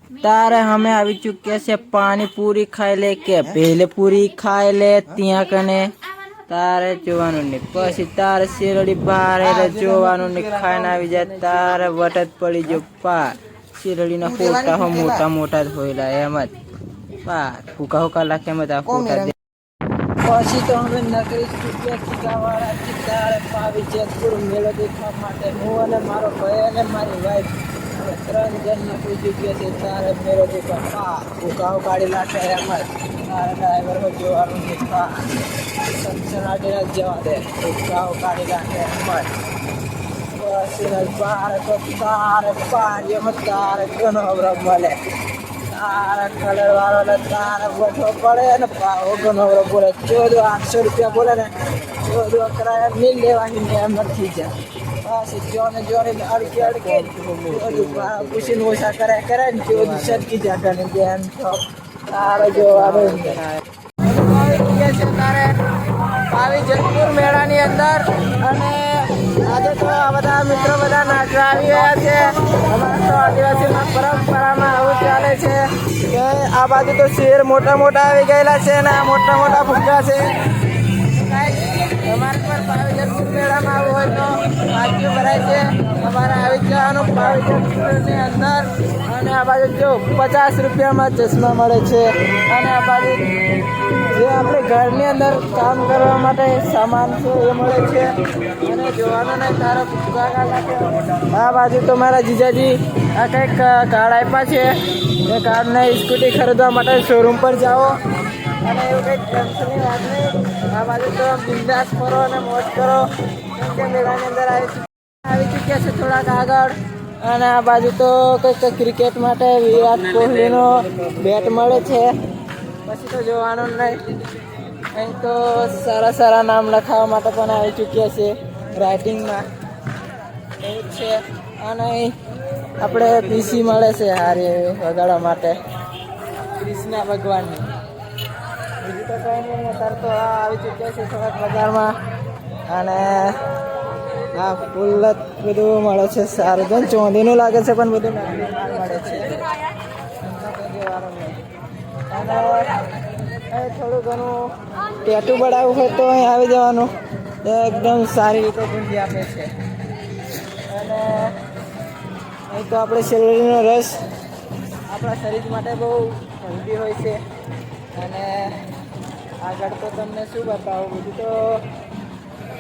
तारे हमें આવી ચૂક્યા છે પાણીપુરી ખાઈ લે કે ભેલપુરી ખાઈ લે ત્યાં કને તારે જોવાનું નહીં પછી તારે શેરડી બારે જોવાનું નહીં ખાઈને આવી જાય તારે વટત પડી જો પાર શેરડીના ફોટા હો મોટા મોટા જ હોયલા એમ જ પાર ફૂકા ફૂકા લાગે એમ જ આ ફોટા પછી તો અમે નગરી ચૂક્યા ચીકાવાળા તારે પાવી જેતપુર મેળો દેખવા માટે હું અને મારો ભાઈ અને મારી વાઈફ 3 જણ નકરી ચૂક્યા છે તારે મેળો દેખવા ફૂકાઓ કાઢી લાગે એમ જ તારે ડ્રાઈવર હો જોવાનું દેખવા સનસનાટી જ જવા દે ફૂકાઓ કાઢી લાગે એમ જ પછી બાર તો તારે પાણીમાં તારે ઘણો અવરમ મળે તારા કલર વાળો તારે વઠો પડે ને ભાવ ઘણો બોલે 14,800 રૂપિયા બોલે ને 14 કરાય નહીં લેવાની ને એમ નથી જાય બસ જોને અડકે પૂછીને ઓછા કરે ને 14 સટકી જાય ને બેન તો તારે જોવાનું તારે આવી જેતપુર મેળાની અંદર અને આજે તો આ બધા મિત્રો બધા નાચવા આવી રહ્યા છે અમારા તો આદિવાસીમાં પરંપરામાં આવું ચાલે છે કે આ બાજુ તો શેર મોટા મોટા આવી ગયેલા છે અને આ મોટા મોટા ફૂગા છે અમારે પર પાવી જેતપુર મેળામાં આવું હોય તો વાંચ્યું ભરાય છે અમારે આવી જવાનું પાવી જેતપુરની અંદર અને આ બાજુ જો 50 રૂપિયામાં ચશ્મા મળે છે અને આ બાજુ જે આપણે ઘરની અંદર કામ કરવા માટે સામાન છે એ મળે છે અને જોવાનું નહીં તારા ફૂગા લાગે આ બાજુ તો મારા જીજાજી આ કંઈક કાર્ડ આપ્યા છે એ કાર્ડને સ્કૂટી ખરીદવા માટે શોરૂમ પર જાઓ અને એવું કંઈક ટેન્શનની વાત નહીં આ બાજુ તો બિંદાસ ફરો અને મોજ કરો કેમ કે મેળાની અંદર આવી ચૂક્યા છે થોડાક આગળ અને આ બાજુ તો કંઈક ક્રિકેટ માટે વિરાટ કોહલીનો બેટ મળે છે પછી તો જોવાનું નહીં અહીં તો સારા સારા નામ લખાવવા માટે પણ આવી ચૂક્યા છે રાઇટિંગમાં એવું છે અને અહીં આપણે પીસી મળે છે હારી એવી વગાડવા માટે કૃષ્ણ ભગવાનની બીજું તો કંઈ નહીં અત્યારે તો આ આવી ચૂક્યા છે થોડાક બજારમાં અને આ ફૂલ બધું મળે છે સારું છે ચોંધીનું લાગે છે પણ બધું નકલી માલ મળે છે જોવાનું નહીં અને થોડું ઘણું ટેટું બળાવવું હોય તો અહીં આવી જવાનું એકદમ સારી રીતે ગુંજી આપે છે અને અહીં તો આપણે શેરડીનો રસ આપણા શરીર માટે બહુ હેલ્ધી હોય છે અને આગળ તો તમને શું બતાવું બધું તો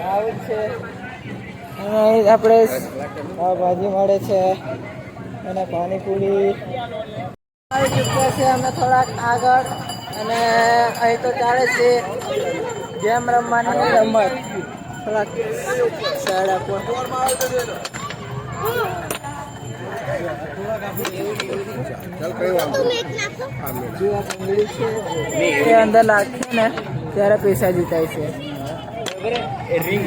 આવું જ છે અને અહીં આપણે ભાજી મળે છે અને પાણીપુરી આવી ચૂક્યા છે અમે થોડાક આગળ અને અહીં તો ચાલે છે ગેમ રમવાની રમત થોડાક સાઈડ આપો એ અંદર નાખીએ ને ત્યારે પૈસા જીતાય છે આવી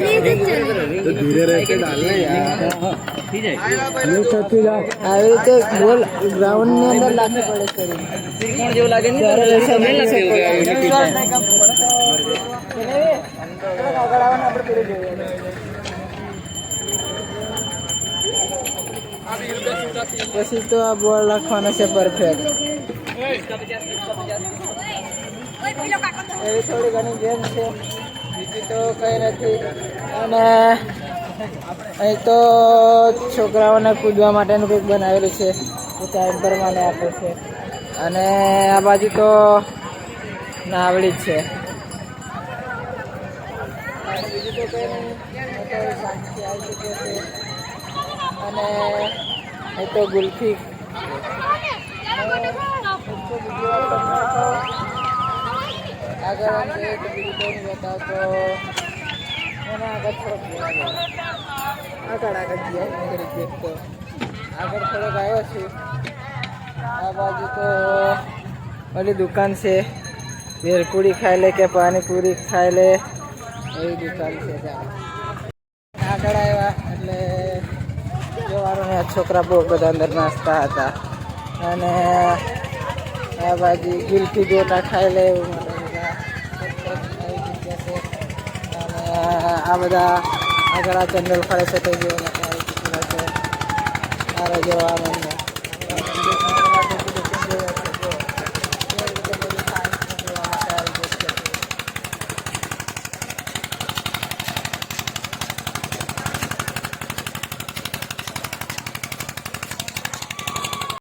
રીતે ગોલ ગ્રાઉન્ડ ની અંદર લાગવું પડે જેવું લાગે પછી તો આ બોલ નાખવાનો છે પરફેક્ટ એવી થોડી ઘણી ગેમ છે બીજી તો કંઈ નથી અને અહીં તો છોકરાઓને કૂદવા માટેનું કંઈક બનાવેલું છે એ ટાઈમ પ્રમાણે આપે છે અને આ બાજુ તો નાવડી જ છે બીજું તો કંઈ નહીં શાંતિ આવી શકે છે અને અહીં તો ગુલ્ફી આગળ બીજું કંઈ બતાવતો એના આગળ થોડોક આગળ ગયા ક્રિકેટ તો આગળ થોડોક આવ્યો છે આ બાજુ તો ઓલી દુકાન છે ભેલપુરી ખાઈ લે કે પાણીપુરી ખાઈ લે એવી દુકાન છે આગળ આવ્યા એટલે જોવાનું આ છોકરા બહુ બધા અંદર નાસ્તા હતા અને આ બાજુ ગુલ્ફી ગોટા ખાઈ લે એવું અને આ બધા આગળ આ જનરલ ફરે છે તો જોવા માટે આવી ચૂકેલા છે સારો જોવાનો